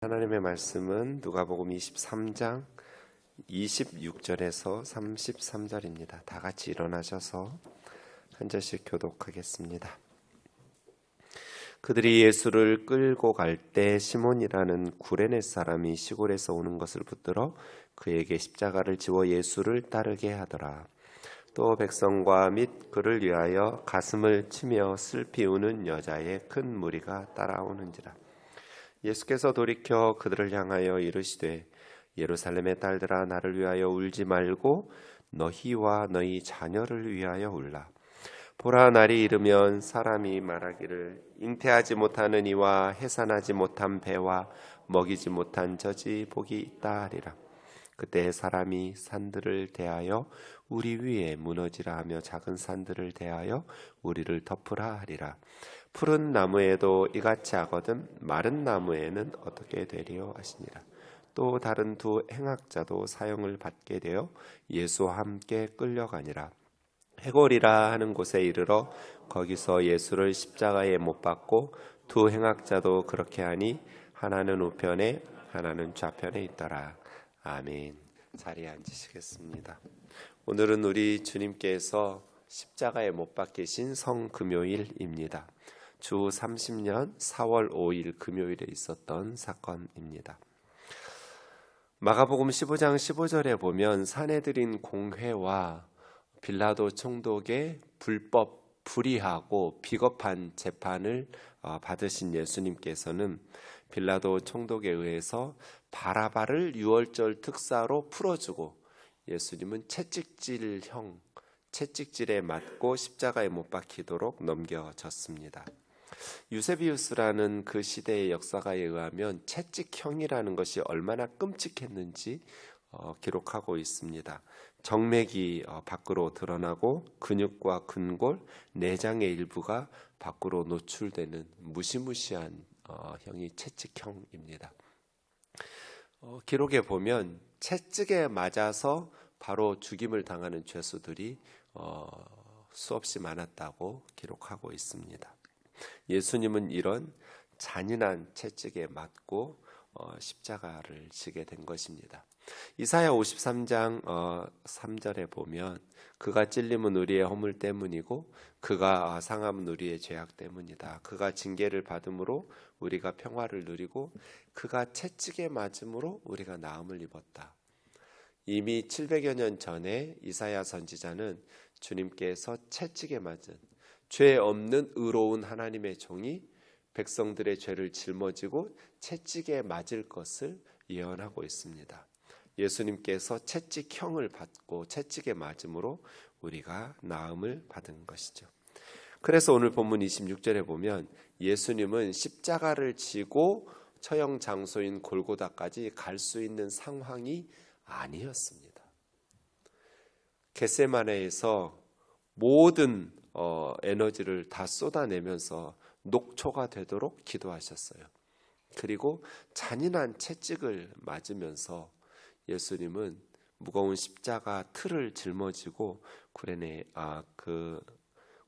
하나님의 말씀은 누가복음 23장 26절에서 33절입니다. 다 같이 일어나셔서 한 절씩 교독하겠습니다. 그들이 예수를 끌고 갈 때 시몬이라는 구레네 사람이 시골에서 오는 것을 붙들어 그에게 십자가를 지워 예수를 따르게 하더라. 또 백성과 및 그를 위하여 가슴을 치며 슬피 우는 여자의 큰 무리가 따라오는지라. 예수께서 돌이켜 그들을 향하여 이르시되 예루살렘의 딸들아, 나를 위하여 울지 말고 너희와 너희 자녀를 위하여 울라. 보라, 날이 이르면 사람이 말하기를 잉태하지 못하는 이와 해산하지 못한 배와 먹이지 못한 젖이 복이 있다 하리라. 그때 사람이 산들을 대하여 우리 위에 무너지라 하며 작은 산들을 대하여 우리를 덮으라 하리라. 푸른 나무에도 이같이 하거든 마른 나무에는 어떻게 되리요 하시니라. 또 다른 두 행악자도 사형을 받게 되어 예수와 함께 끌려가니라. 해골이라 하는 곳에 이르러 거기서 예수를 십자가에 못 박고 두 행악자도 그렇게 하니 하나는 우편에 하나는 좌편에 있더라. 아멘. 자리에 앉으시겠습니다. 오늘은 우리 주님께서 십자가에 못 박히신 성금요일입니다. 주 30년 4월 5일 금요일에 있었던 사건입니다. 마가복음 15장 15절에 보면 사내들인 공회와 빌라도 총독의 불법, 불의하고 비겁한 재판을 받으신 예수님께서는 빌라도 총독에 의해서 바라바를 유월절 특사로 풀어주고 예수님은 채찍질에 맞고 십자가에 못 박히도록 넘겨졌습니다. 유세비우스라는 그 시대의 역사가에 의하면 채찍형이라는 것이 얼마나 끔찍했는지 기록하고 있습니다. 정맥이 밖으로 드러나고 근육과 근골, 내장의 일부가 밖으로 노출되는 무시무시한 형이 채찍형입니다. 기록에 보면 채찍에 맞아서 바로 죽임을 당하는 죄수들이 수없이 많았다고 기록하고 있습니다. 예수님은 이런 잔인한 채찍에 맞고 십자가를 지게 된 것입니다. 이사야 53장 3절에 보면 그가 찔림은 우리의 허물 때문이고 그가 상함은 우리의 죄악 때문이다. 그가 징계를 받음으로 우리가 평화를 누리고 그가 채찍에 맞음으로 우리가 나음을 입었다. 이미 700여 년 전에 이사야 선지자는 주님께서 채찍에 맞은 죄 없는 의로운 하나님의 종이 백성들의 죄를 짊어지고 채찍에 맞을 것을 예언하고 있습니다. 예수님께서 채찍형을 받고 채찍에 맞음으로 우리가 나음을 받은 것이죠. 그래서 오늘 본문 26절에 보면 예수님은 십자가를 지고 처형 장소인 골고다까지 갈 수 있는 상황이 아니었습니다. 겟세마네에서 모든 에너지를 다 쏟아내면서 녹초가 되도록 기도하셨어요. 그리고 잔인한 채찍을 맞으면서 예수님은 무거운 십자가 틀을 짊어지고 그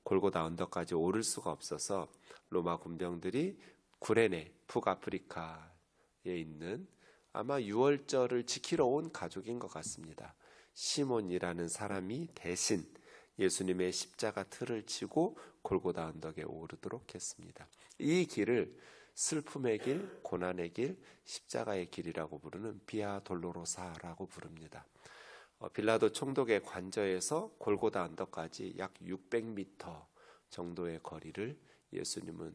골고다 언덕까지 오를 수가 없어서 로마 군병들이 구레네 북아프리카에 있는 아마 유월절을 지키러 온 가족인 것 같습니다. 시몬이라는 사람이 대신 예수님의 십자가 틀을 치고 골고다 언덕에 오르도록 했습니다. 이 길을 슬픔의 길, 고난의 길, 십자가의 길이라고 부르는 비아 돌로로사라고 부릅니다. 빌라도 총독의 관저에서 골고다 언덕까지 약 600m 정도의 거리를 예수님은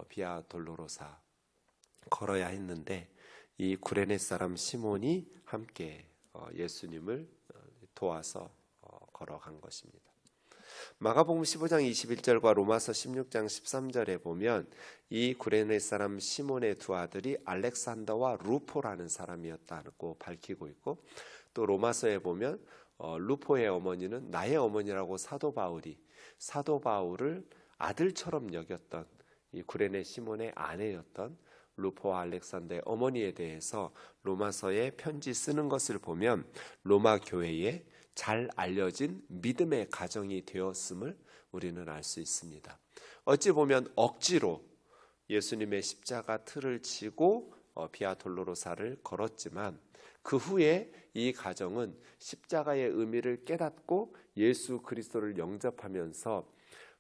비아 돌로로사 걸어야 했는데 이 구레네 사람 시몬이 함께 예수님을 도와서 걸어간 것입니다. 마가복음 15장 21절과 로마서 16장 13절에 보면 이 구레네 사람 시몬의 두 아들이 알렉산더와 루포라는 사람이었다고 밝히고 있고, 또 로마서에 보면 루포의 어머니는 나의 어머니라고 사도 바울을 아들처럼 여겼던 이 구레네 시몬의 아내였던 루포와 알렉산더의 어머니에 대해서 로마서에 편지 쓰는 것을 보면 로마 교회에 잘 알려진 믿음의 가정이 되었음을 우리는 알 수 있습니다. 어찌 보면 억지로 예수님의 십자가 틀을 치고 비아 돌로로사를 걸었지만 그 후에 이 가정은 십자가의 의미를 깨닫고 예수 그리스도를 영접하면서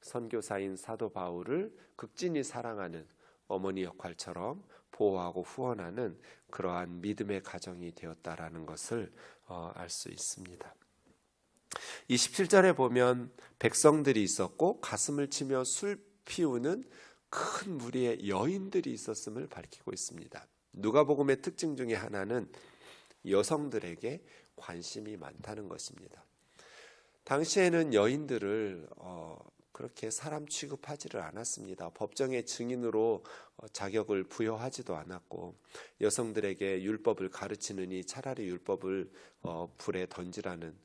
선교사인 사도 바울을 극진히 사랑하는 어머니 역할처럼 보호하고 후원하는 그러한 믿음의 가정이 되었다라는 것을 알 수 있습니다. 이 17절에 보면 백성들이 있었고 가슴을 치며 술 피우는 큰 무리의 여인들이 있었음을 밝히고 있습니다. 누가복음의 특징 중에 하나는 여성들에게 관심이 많다는 것입니다. 당시에는 여인들을 그렇게 사람 취급하지를 않았습니다. 법정의 증인으로 자격을 부여하지도 않았고 여성들에게 율법을 가르치느니 차라리 율법을 불에 던지라는,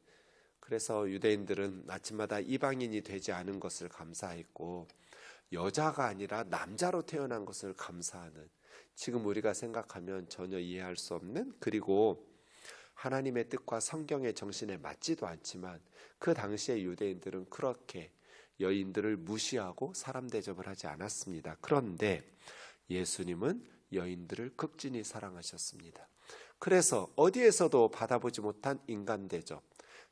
그래서 유대인들은 아침마다 이방인이 되지 않은 것을 감사했고 여자가 아니라 남자로 태어난 것을 감사하는, 지금 우리가 생각하면 전혀 이해할 수 없는, 그리고 하나님의 뜻과 성경의 정신에 맞지도 않지만 그 당시의 유대인들은 그렇게 여인들을 무시하고 사람 대접을 하지 않았습니다. 그런데 예수님은 여인들을 극진히 사랑하셨습니다. 그래서 어디에서도 받아보지 못한 인간 대접,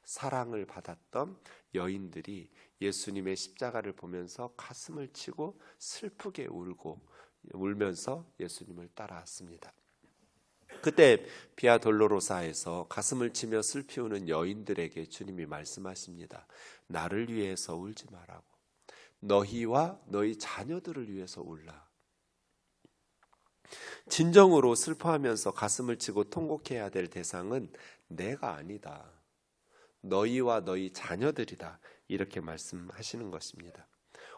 사랑을 받았던 여인들이 예수님의 십자가를 보면서 가슴을 치고 슬프게 울면서 예수님을 따라왔습니다. 그때 비아 돌로로사에서 가슴을 치며 슬피우는 여인들에게 주님이 말씀하십니다. 나를 위해서 울지 말라고, 너희와 너희 자녀들을 위해서 울라. 진정으로 슬퍼하면서 가슴을 치고 통곡해야 될 대상은 내가 아니다, 너희와 너희 자녀들이다, 이렇게 말씀하시는 것입니다.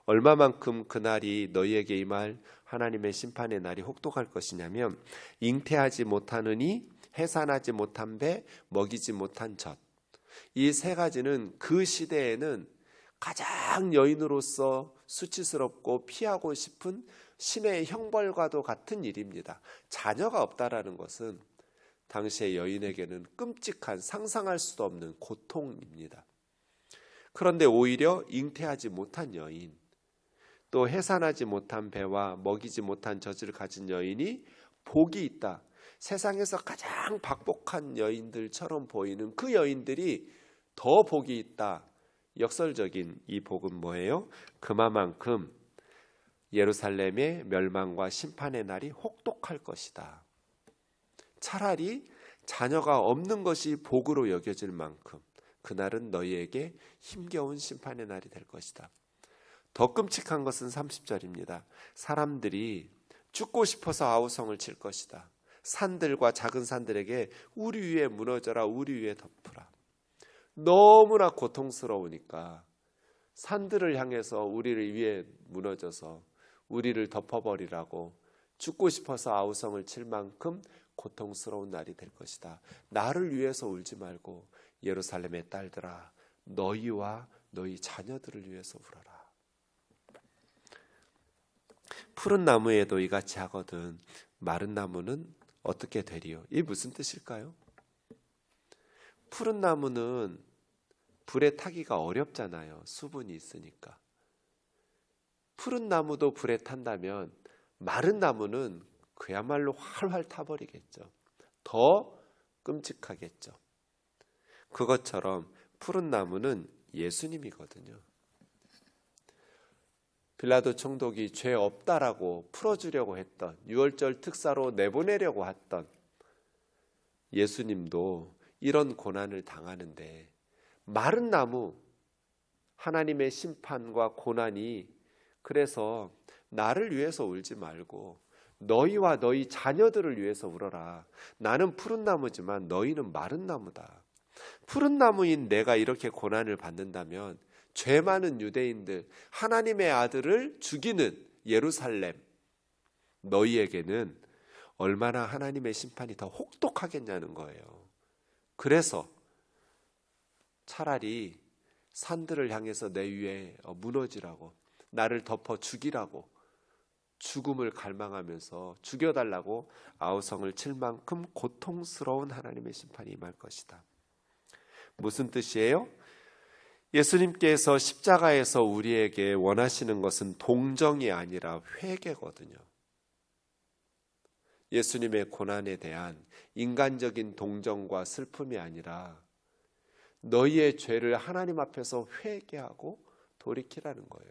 얼마만큼 그날이 너희에게 임할 하나님의 심판의 날이 혹독할 것이냐면, 잉태하지 못하느니, 해산하지 못한 배, 먹이지 못한 젖, 이 세 가지는 그 시대에는 가장 여인으로서 수치스럽고 피하고 싶은 신의 형벌과도 같은 일입니다. 자녀가 없다라는 것은 당시의 여인에게는 끔찍한, 상상할 수도 없는 고통입니다. 그런데 오히려 잉태하지 못한 여인, 또 해산하지 못한 배와 먹이지 못한 젖을 가진 여인이 복이 있다, 세상에서 가장 박복한 여인들처럼 보이는 그 여인들이 더 복이 있다. 역설적인 이 복은 뭐예요? 그만큼 예루살렘의 멸망과 심판의 날이 혹독할 것이다. 차라리 자녀가 없는 것이 복으로 여겨질 만큼 그날은 너희에게 힘겨운 심판의 날이 될 것이다. 더 끔찍한 것은 30절입니다. 사람들이 죽고 싶어서 아우성을 칠 것이다. 산들과 작은 산들에게 우리 위에 무너져라, 우리 위에 덮으라. 너무나 고통스러우니까 산들을 향해서 우리를 위해 무너져서 우리를 덮어버리라고 죽고 싶어서 아우성을 칠 만큼 고통스러운 날이 될 것이다. 나를 위해서 울지 말고 예루살렘의 딸들아, 너희와 너희 자녀들을 위해서 울어라. 푸른 나무에도 이같이 하거든 마른 나무는 어떻게 되리요? 이게 무슨 뜻일까요? 푸른 나무는 불에 타기가 어렵잖아요. 수분이 있으니까. 푸른 나무도 불에 탄다면 마른 나무는 그야말로 활활 타버리겠죠. 더 끔찍하겠죠. 그것처럼 푸른 나무는 예수님이거든요. 빌라도 총독이 죄 없다라고 풀어주려고 했던, 유월절 특사로 내보내려고 했던 예수님도 이런 고난을 당하는데, 마른 나무, 하나님의 심판과 고난이, 그래서 나를 위해서 울지 말고 너희와 너희 자녀들을 위해서 울어라. 나는 푸른 나무지만 너희는 마른 나무다. 푸른 나무인 내가 이렇게 고난을 받는다면 죄 많은 유대인들, 하나님의 아들을 죽이는 예루살렘, 너희에게는 얼마나 하나님의 심판이 더 혹독하겠냐는 거예요. 그래서 차라리 산들을 향해서 내 위에 무너지라고, 나를 덮어 죽이라고, 죽음을 갈망하면서 죽여달라고 아우성을 칠 만큼 고통스러운 하나님의 심판이 임할 것이다. 무슨 뜻이에요? 예수님께서 십자가에서 우리에게 원하시는 것은 동정이 아니라 회개거든요. 예수님의 고난에 대한 인간적인 동정과 슬픔이 아니라 너희의 죄를 하나님 앞에서 회개하고 돌이키라는 거예요.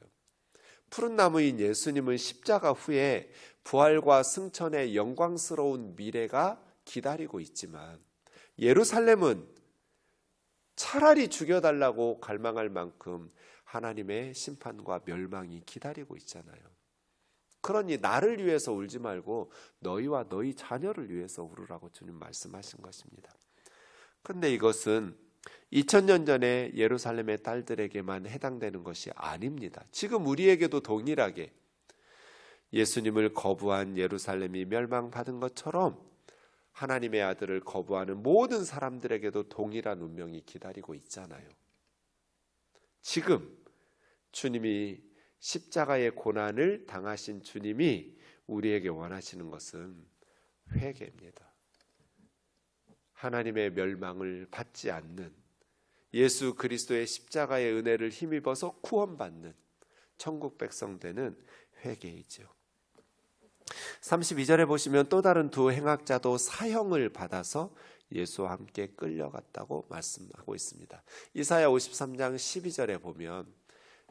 푸른 나무인 예수님은 십자가 후에 부활과 승천의 영광스러운 미래가 기다리고 있지만 예루살렘은 차라리 죽여달라고 갈망할 만큼 하나님의 심판과 멸망이 기다리고 있잖아요. 그러니 나를 위해서 울지 말고 너희와 너희 자녀를 위해서 울으라고 주님 말씀하신 것입니다. 그런데 이것은 2000년 전에 예루살렘의 딸들에게만 해당되는 것이 아닙니다. 지금 우리에게도 동일하게 예수님을 거부한 예루살렘이 멸망받은 것처럼 하나님의 아들을 거부하는 모든 사람들에게도 동일한 운명이 기다리고 있잖아요. 지금 주님이 십자가의 고난을 당하신 주님이 우리에게 원하시는 것은 회개입니다. 하나님의 멸망을 받지 않는, 예수 그리스도의 십자가의 은혜를 힘입어서 구원받는 천국 백성 되는 회개이죠. 32절에 보시면 또 다른 두 행악자도 사형을 받아서 예수와 함께 끌려갔다고 말씀하고 있습니다. 이사야 53장 12절에 보면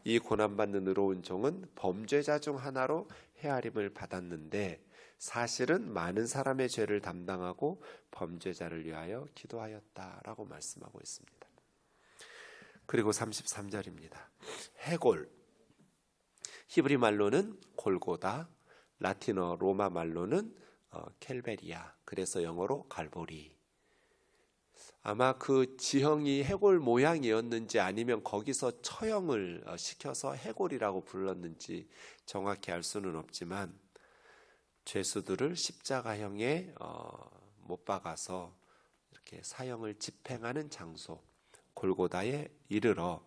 이 고난받는 의로운 종은 범죄자 중 하나로 헤아림을 받았는데 사실은 많은 사람의 죄를 담당하고 범죄자를 위하여 기도하였다라고 말씀하고 있습니다. 그리고 33절입니다. 해골, 히브리 말로는 골고다, 라틴어 로마 말로는 켈베리아, 그래서 영어로 갈보리. 아마 그 지형이 해골 모양이었는지 아니면 거기서 처형을 시켜서 해골이라고 불렀는지 정확히 알 수는 없지만 죄수들을 십자가형에 못 박아서 이렇게 사형을 집행하는 장소 골고다에 이르러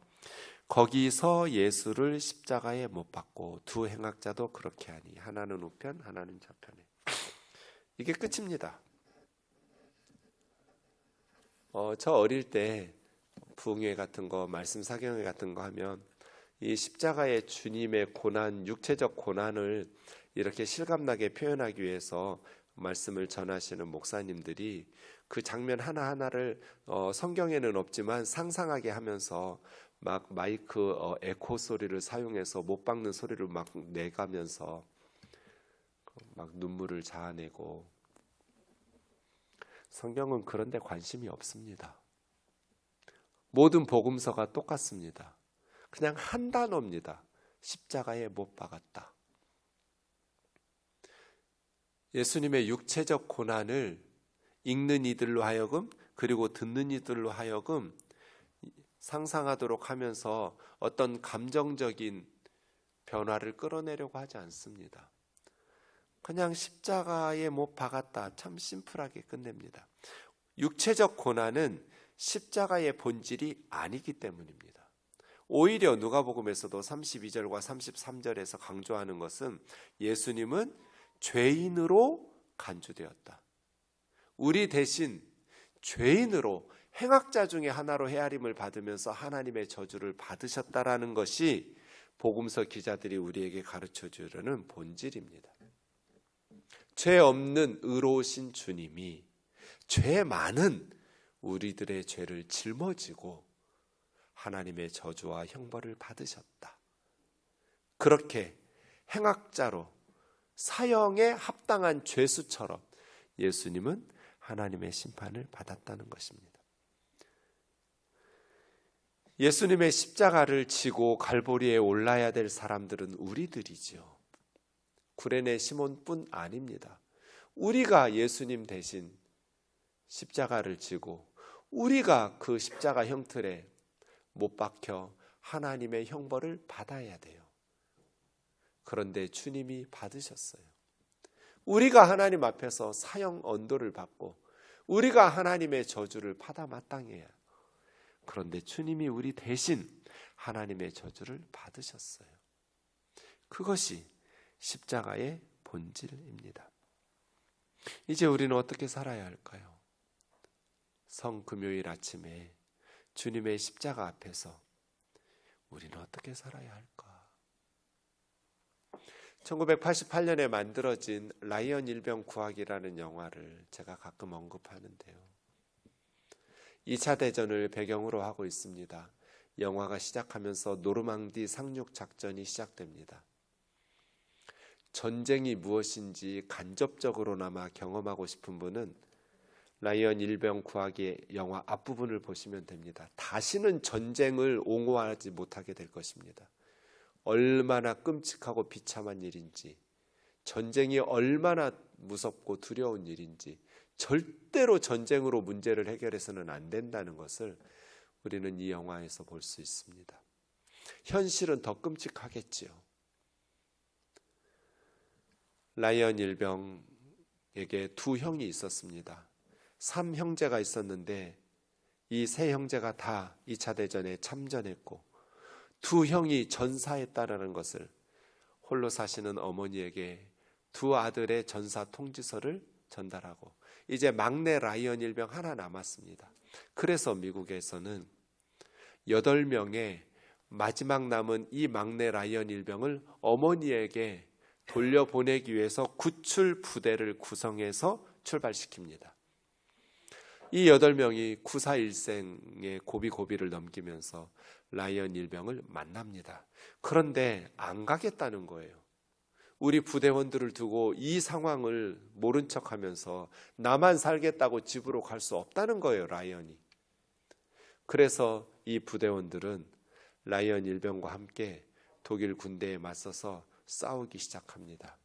거기서 예수를 십자가에 못 박고 두 행악자도 그렇게 하니 하나는 우편 하나는 좌편에. 이게 끝입니다. 저 어릴 때 부흥회 같은 거, 말씀 사경회 같은 거 하면 이 십자가의 주님의 고난, 육체적 고난을 이렇게 실감나게 표현하기 위해서 말씀을 전하시는 목사님들이 그 장면 하나하나를 성경에는 없지만 상상하게 하면서 막 마이크 에코 소리를 사용해서 못 박는 소리를 막 내가면서 막 눈물을 자아내고, 성경은 그런 데 관심이 없습니다. 모든 복음서가 똑같습니다. 그냥 한 단어입니다. 십자가에 못 박았다. 예수님의 육체적 고난을 읽는 이들로 하여금, 그리고 듣는 이들로 하여금 상상하도록 하면서 어떤 감정적인 변화를 끌어내려고 하지 않습니다. 그냥 십자가에 못 박았다. 참 심플하게 끝냅니다. 육체적 고난은 십자가의 본질이 아니기 때문입니다. 오히려 누가복음에서도 32절과 33절에서 강조하는 것은 예수님은 죄인으로 간주되었다. 우리 대신 죄인으로, 행악자 중에 하나로 헤아림을 받으면서 하나님의 저주를 받으셨다라는 것이 복음서 기자들이 우리에게 가르쳐 주려는 본질입니다. 죄 없는 의로우신 주님이 죄 많은 우리들의 죄를 짊어지고 하나님의 저주와 형벌을 받으셨다. 그렇게 행악자로 사형에 합당한 죄수처럼 예수님은 하나님의 심판을 받았다는 것입니다. 예수님의 십자가를 지고 갈보리에 올라야 될 사람들은 우리들이죠. 구레네 시몬뿐 아닙니다. 우리가 예수님 대신 십자가를 지고 우리가 그 십자가 형틀에 못 박혀 하나님의 형벌을 받아야 돼요. 그런데 주님이 받으셨어요. 우리가 하나님 앞에서 사형 언도를 받고 우리가 하나님의 저주를 받아 마땅해요. 그런데 주님이 우리 대신 하나님의 저주를 받으셨어요. 그것이 십자가의 본질입니다. 이제 우리는 어떻게 살아야 할까요? 성금요일 아침에 주님의 십자가 앞에서 우리는 어떻게 살아야 할까? 1988년에 만들어진 라이언 일병 구하기라는 영화를 제가 가끔 언급하는데요. 2차 대전을 배경으로 하고 있습니다. 영화가 시작하면서 노르망디 상륙 작전이 시작됩니다. 전쟁이 무엇인지 간접적으로나마 경험하고 싶은 분은 라이언 일병 구하기 영화 앞부분을 보시면 됩니다. 다시는 전쟁을 옹호하지 못하게 될 것입니다. 얼마나 끔찍하고 비참한 일인지, 전쟁이 얼마나 무섭고 두려운 일인지, 절대로 전쟁으로 문제를 해결해서는 안 된다는 것을 우리는 이 영화에서 볼 수 있습니다. 현실은 더 끔찍하겠지요. 라이언 일병에게 두 형이 있었습니다. 3형제가 있었는데 이 세 형제가 다 2차 대전에 참전했고 두 형이 전사했다라는 것을 홀로 사시는 어머니에게 두 아들의 전사 통지서를 전달하고 이제 막내 라이언 일병 하나 남았습니다. 그래서 미국에서는 8명의 마지막 남은 이 막내 라이언 일병을 어머니에게 돌려보내기 위해서 구출 부대를 구성해서 출발시킵니다. 이 8명이 구사일생의 고비고비를 넘기면서 라이언 일병을 만납니다. 그런데 안 가겠다는 거예요. 우리 부대원들을 두고 이 상황을 모른 척하면서 나만 살겠다고 집으로 갈 수 없다는 거예요, 라이언이. 그래서 이 부대원들은 라이언 일병과 함께 독일 군대에 맞서서 싸우기 시작합니다.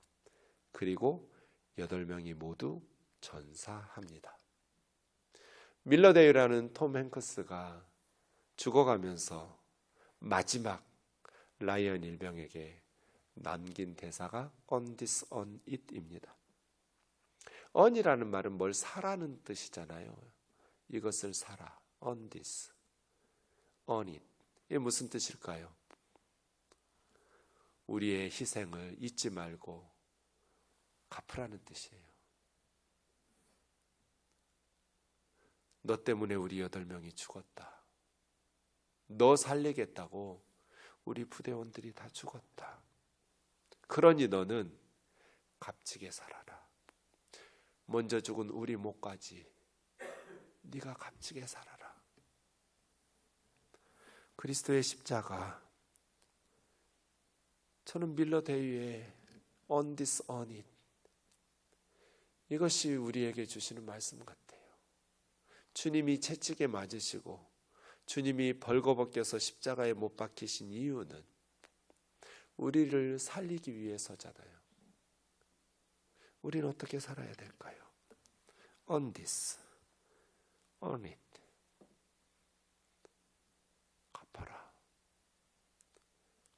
그리고 8명이 모두 전사합니다. 밀러데이라는 톰 행크스가 죽어가면서 마지막 라이언 일병에게 남긴 대사가 on this, on it입니다. on이라는 말은 뭘 사라는 뜻이잖아요. 이것을 사라. on this, on it. 이게 무슨 뜻일까요? 우리의 희생을 잊지 말고 갚으라는 뜻이에요. 너 때문에 우리 8명이 죽었다. 너 살리겠다고 우리 부대원들이 다 죽었다. 그러니 너는 값지게 살아라. 먼저 죽은 우리 목까지 네가 값지게 살아라. 그리스도의 십자가, 저는 밀러데이의 on this, on it, 이것이 우리에게 주시는 말씀 같아요. 주님이 채찍에 맞으시고 주님이 벌거벗겨서 십자가에 못 박히신 이유는 우리를 살리기 위해서잖아요. 우리는 어떻게 살아야 될까요? On this, on it. 갚아라.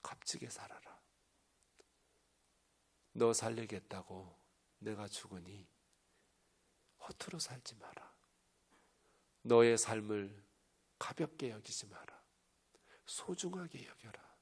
값지게 살아라. 너 살리겠다고 내가 죽으니 허투루 살지 마라. 너의 삶을 가볍게 여기지 마라. 소중하게 여겨라.